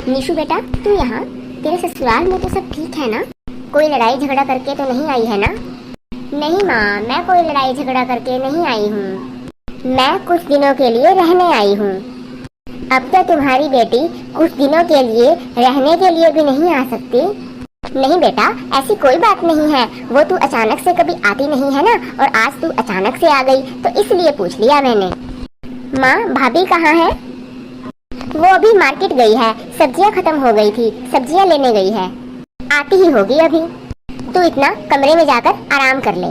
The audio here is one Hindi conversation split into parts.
निशु बेटा, तू यहाँ? तेरे ससुराल में तो सब ठीक है ना? कोई लड़ाई झगड़ा करके तो नहीं आई है ना? नहीं माँ, मैं कोई लड़ाई झगड़ा करके नहीं आई हूँ। मैं कुछ दिनों के लिए रहने आई हूँ। अब तो तुम्हारी बेटी कुछ दिनों के लिए रहने के लिए भी नहीं आ सकती। नहीं बेटा, ऐसी कोई बात नहीं है। वो तू अचानक से कभी आती नहीं है ना, और आज तू अचानक से आ गई तो इसलिए पूछ लिया मैंने। माँ, भाभी कहाँ है? वो अभी मार्केट गई है, सब्जियाँ खत्म हो गई थी, सब्जियाँ लेने गई है। आती ही होगी अभी। तू इतना कमरे में जाकर आराम कर ले।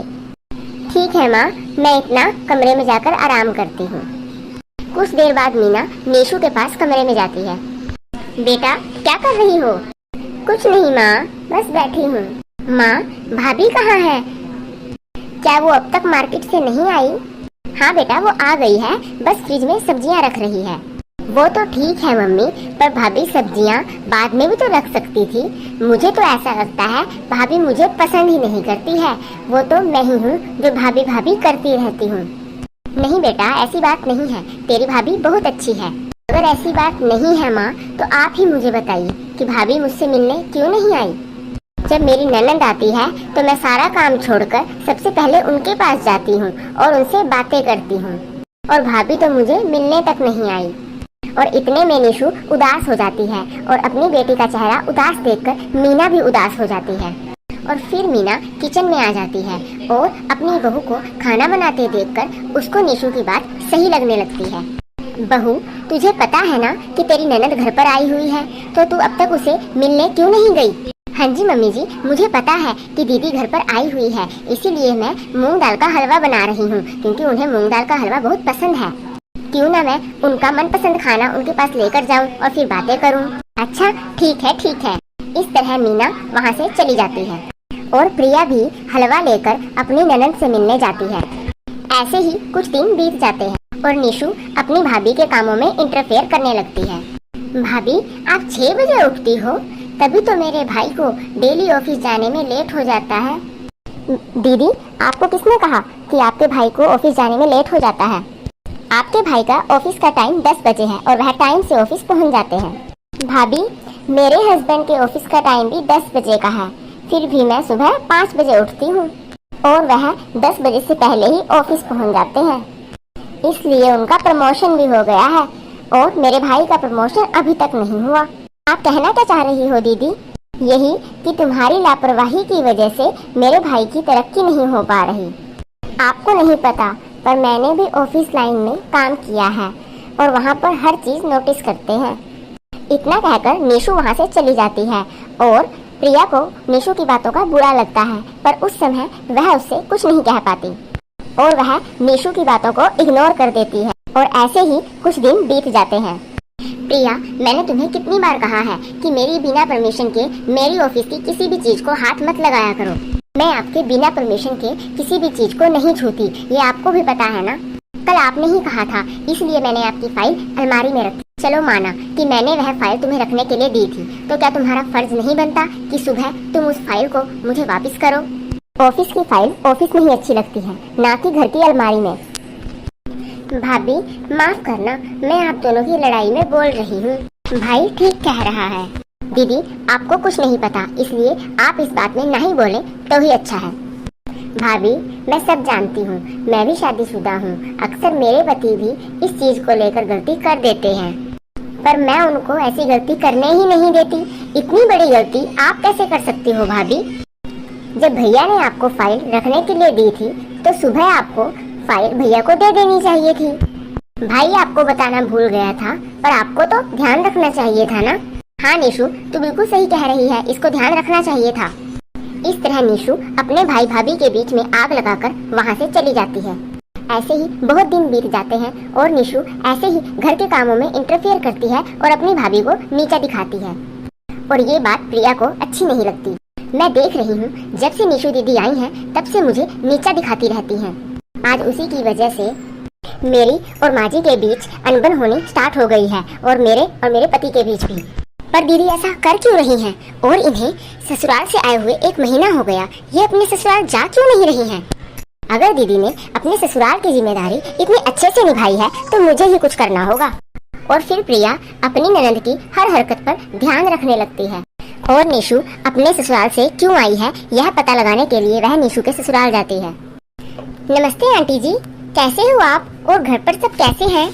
ठीक है माँ, मैं इतना कमरे में जाकर आराम करती हूँ। कुछ देर बाद मीना निशु के पास कमरे में जाती है। बेटा, क्या कर रही हो? कुछ नहीं माँ, बस बैठी हूँ। माँ, भाभी कहाँ है? क्या वो अब तक मार्केट से नहीं आई? हाँ बेटा, वो आ गई है, बस फ्रिज में सब्जियाँ रख रही है। वो तो ठीक है मम्मी, पर भाभी सब्जियाँ बाद में भी तो रख सकती थी। मुझे तो ऐसा लगता है भाभी मुझे पसंद ही नहीं करती है। वो तो मैं ही हूँ जो भाभी भाभी करती रहती हूँ। नहीं बेटा, ऐसी बात नहीं है, तेरी भाभी बहुत अच्छी है। अगर ऐसी बात नहीं है माँ, तो आप ही मुझे बताइए कि भाभी मुझसे मिलने क्यों नहीं आई? जब मेरी ननद आती है तो मैं सारा काम छोड़कर सबसे पहले उनके पास जाती हूँ और उनसे बातें करती हूँ, और भाभी तो मुझे मिलने तक नहीं आई। और इतने में निशु उदास हो जाती है, और अपनी बेटी का चेहरा उदास देखकर मीना भी उदास हो जाती है। और फिर मीना किचन में आ जाती है और अपनी बहू को खाना बनाते देखकर उसको निशु की बात सही लगने लगती है। बहू, तुझे पता है ना कि तेरी ननद घर पर आई हुई है, तो तू अब तक उसे मिलने क्यों नहीं गई? हाँ जी मम्मी जी, मुझे पता है कि दीदी घर पर आई हुई है, इसीलिए मैं मूंग दाल का हलवा बना रही हूँ, क्योंकि उन्हें मूंग दाल का हलवा बहुत पसंद है। क्यों ना मैं उनका मनपसंद खाना उनके पास लेकर जाऊँ और फिर बातें करूँ। अच्छा, ठीक है ठीक है। इस तरह मीना वहाँ से चली जाती है और प्रिया भी हलवा लेकर अपनी ननद से मिलने जाती है। ऐसे ही कुछ दिन बीत जाते हैं और निशु अपनी भाभी के कामों में इंटरफेयर करने लगती है। भाभी, आप 6 बजे उठती हो? तभी तो मेरे भाई को डेली ऑफिस जाने में लेट हो जाता है। दीदी, आपको किसने कहा कि आपके भाई को ऑफिस जाने में लेट हो जाता है? आपके भाई का ऑफिस का टाइम 10 बजे है और वह टाइम से ऑफिस पहुंच जाते हैं। भाभी, मेरे हस्बैंड के ऑफिस का टाइम भी 10 बजे का है, फिर भी मैं सुबह 5 बजे उठती हूँ और वह 10 बजे से पहले ही ऑफिस पहुंच जाते हैं। इसलिए उनका प्रमोशन भी हो गया है और मेरे भाई का प्रमोशन अभी तक नहीं हुआ। आप कहना क्या चाह रही हो दीदी? यही कि तुम्हारी लापरवाही की वजह से मेरे भाई की तरक्की नहीं हो पा रही। आपको नहीं पता, पर मैंने भी ऑफिस लाइन में काम किया है और वहाँ पर हर चीज़ नोटिस करते हैं। इतना कहकर निशु वहाँ से चली जाती है और प्रिया को निशु की बातों का बुरा लगता है, पर उस समय वह उससे कुछ नहीं कह पाती और वह निशु की बातों को इग्नोर कर देती है। और ऐसे ही कुछ दिन बीत जाते हैं। प्रिया, मैंने तुम्हें कितनी बार कहा है कि मेरी बिना परमिशन के मेरी ऑफिस की किसी भी चीज को हाथ मत लगाया करो। मैं आपके बिना परमिशन के किसी भी चीज को नहीं छूती, ये आपको भी पता है ना। कल आपने ही कहा था, इसलिए मैंने आपकी फाइल अलमारी में रखी। चलो माना कि मैंने वह फाइल तुम्हें रखने के लिए दी थी, तो क्या तुम्हारा फर्ज नहीं बनता कि सुबह तुम उस फाइल को मुझे वापस करो? ऑफिस की फाइल ऑफिस में ही अच्छी लगती है, ना कि घर की अलमारी में। भाभी, माफ करना, मैं आप दोनों की लड़ाई में बोल रही हूँ। भाई ठीक कह रहा है। दीदी, आपको कुछ नहीं पता, इसलिए आप इस बात में नहीं बोले तो ही अच्छा है। भाभी, मैं सब जानती हूँ, मैं भी शादीशुदा हूँ। अक्सर मेरे पति भी इस चीज को लेकर गलती कर देते हैं, पर मैं उनको ऐसी गलती करने ही नहीं देती। इतनी बड़ी गलती आप कैसे कर सकती हो भाभी? जब भैया ने आपको फाइल रखने के लिए दी थी, तो सुबह आपको फाइल भैया को दे देनी चाहिए थी। भाई आपको बताना भूल गया था, पर आपको तो ध्यान रखना चाहिए था ना। हाँ निशु, तू बिल्कुल सही कह रही है, इसको ध्यान रखना चाहिए था। इस तरह निशु अपने भाई भाभी के बीच में आग लगाकर वहाँ से चली जाती है। ऐसे ही बहुत दिन बीत जाते हैं और निशु ऐसे ही घर के कामों में इंटरफेयर करती है और अपनी भाभी को नीचा दिखाती है, और ये बात प्रिया को अच्छी नहीं लगती। मैं देख रही हूँ, जब से निशु दीदी आई हैं, तब से मुझे नीचा दिखाती रहती हैं। आज उसी की वजह से मेरी और माँ जी के बीच अनबन होनी स्टार्ट हो गई है, और मेरे पति के बीच भी। पर दीदी ऐसा कर क्यों रही हैं? और इन्हें ससुराल से आए हुए 1 महीना हो गया, ये अपने ससुराल जा क्यों नहीं रही हैं? अगर दीदी ने अपने ससुराल की जिम्मेदारी इतनी अच्छे से निभाई है, तो मुझे ही कुछ करना होगा। और फिर प्रिया अपनी ननद की हर हरकत पर ध्यान रखने लगती है और निशु अपने ससुराल से क्यों आई है यह पता लगाने के लिए वह निशु के ससुराल जाती है। नमस्ते आंटी जी, कैसे हो आप और घर पर सब कैसे हैं?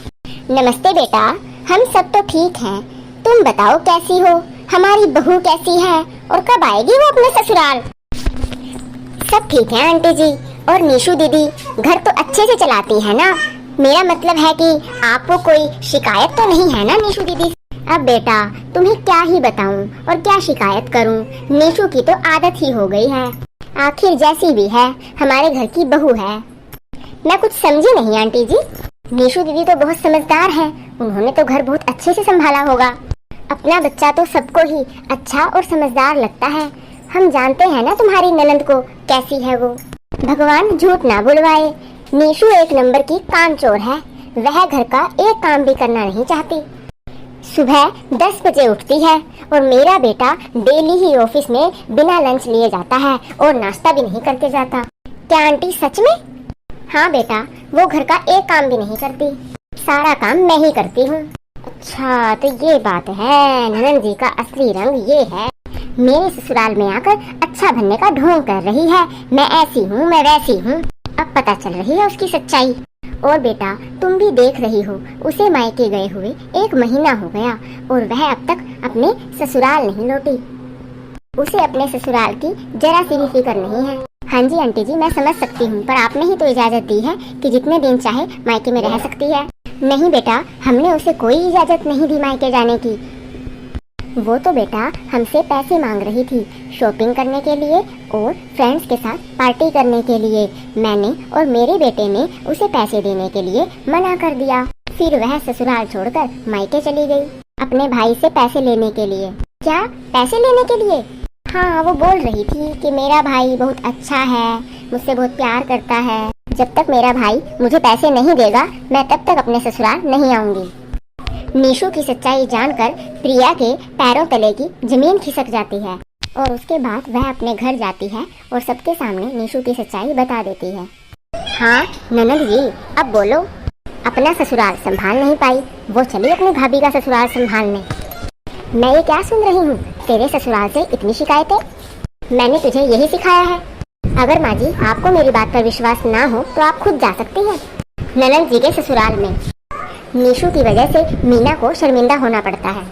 नमस्ते बेटा, हम सब तो ठीक हैं। तुम बताओ कैसी हो? हमारी बहू कैसी है और कब आएगी वो अपने ससुराल? सब ठीक है आंटी जी। और निशु दीदी घर तो अच्छे से चलाती है ना? मेरा मतलब है कि आपको कोई शिकायत तो नहीं है ना निशु दीदी? अब बेटा तुम्हें क्या ही बताऊं और क्या शिकायत करूं, निशु की तो आदत ही हो गई है। आखिर जैसी भी है हमारे घर की बहू है। मैं कुछ समझी नहीं आंटी जी। निशु दीदी तो बहुत समझदार है, उन्होंने तो घर बहुत अच्छे से संभाला होगा। अपना बच्चा तो सबको ही अच्छा और समझदार लगता है। हम जानते हैं ना तुम्हारी ननद को कैसी है वो। भगवान झूठ ना बुलवाए, निशु एक नंबर की कामचोर है। वह घर का एक काम भी करना नहीं चाहती। सुबह 10 बजे उठती है और मेरा बेटा डेली ही ऑफिस में बिना लंच लिए जाता है और नाश्ता भी नहीं करके जाता। क्या आंटी सच में? हाँ बेटा, वो घर का एक काम भी नहीं करती, सारा काम मैं ही करती हूँ। अच्छा तो ये बात है, ननद जी का असली रंग ये है। मेरे ससुराल में आकर अच्छा बनने का ढोंग कर रही है। मैं ऐसी हूँ, मैं वैसी हूँ। अब पता चल रही है उसकी सच्चाई। और बेटा तुम भी देख रही हो, उसे मायके गए हुए 1 महीना हो गया और वह अब तक अपने ससुराल नहीं लौटी। उसे अपने ससुराल की जरा सी भी फिक्र नहीं है। हाँ जी आंटी जी, मैं समझ सकती हूँ, पर आपने ही तो इजाजत दी है कि जितने दिन चाहे मायके में रह सकती है। नहीं बेटा, हमने उसे कोई इजाजत नहीं दी मायके जाने की। वो तो बेटा हमसे पैसे मांग रही थी शॉपिंग करने के लिए और फ्रेंड्स के साथ पार्टी करने के लिए। मैंने और मेरे बेटे ने उसे पैसे देने के लिए मना कर दिया। फिर वह ससुराल छोड़कर मायके चली गई अपने भाई से पैसे लेने के लिए। क्या पैसे लेने के लिए? हाँ, वो बोल रही थी कि मेरा भाई बहुत अच्छा है, मुझसे बहुत प्यार करता है। जब तक मेरा भाई मुझे पैसे नहीं देगा मैं तब तक अपने ससुराल नहीं आऊंगी। निशु की सच्चाई जानकर प्रिया के पैरों तले की जमीन खिसक जाती है और उसके बाद वह अपने घर जाती है और सबके सामने निशु की सच्चाई बता देती है। हाँ ननद जी, अब बोलो। अपना ससुराल संभाल नहीं पाई, वो चली अपनी भाभी का ससुराल संभालने। मैं ये क्या सुन रही हूँ, तेरे ससुराल से इतनी शिकायतें? मैंने तुझे यही सिखाया है। अगर माँ जी आपको मेरी बात पर विश्वास ना हो तो आप खुद जा सकती हैं ननद जी के ससुराल में। निशु की वजह से मीना को शर्मिंदा होना पड़ता है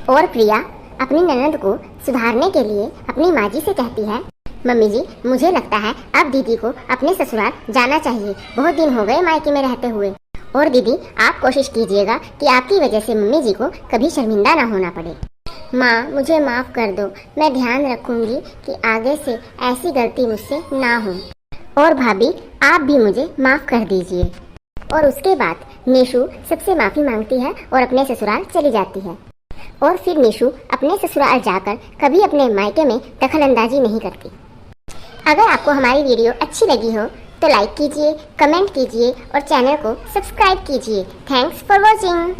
और प्रिया अपनी ननद को सुधारने के लिए अपनी माँ जी से कहती है, मम्मी जी मुझे लगता है अब दीदी को अपने ससुराल जाना चाहिए, बहुत दिन हो गए मायके में रहते हुए। और दीदी आप कोशिश कीजिएगा कि आपकी वजह से मम्मी जी को कभी शर्मिंदा ना होना पड़े। माँ मुझे माफ़ कर दो, मैं ध्यान रखूंगी कि आगे से ऐसी गलती मुझसे ना हो। और भाभी आप भी मुझे माफ़ कर दीजिए। और उसके बाद निशु सबसे माफ़ी मांगती है और अपने ससुराल चली जाती है। और फिर निशु अपने ससुराल जाकर कभी अपने मायके में दखलंदाजी नहीं करती। अगर आपको हमारी वीडियो अच्छी लगी हो तो लाइक कीजिए, कमेंट कीजिए और चैनल को सब्सक्राइब कीजिए। Thanks for watching.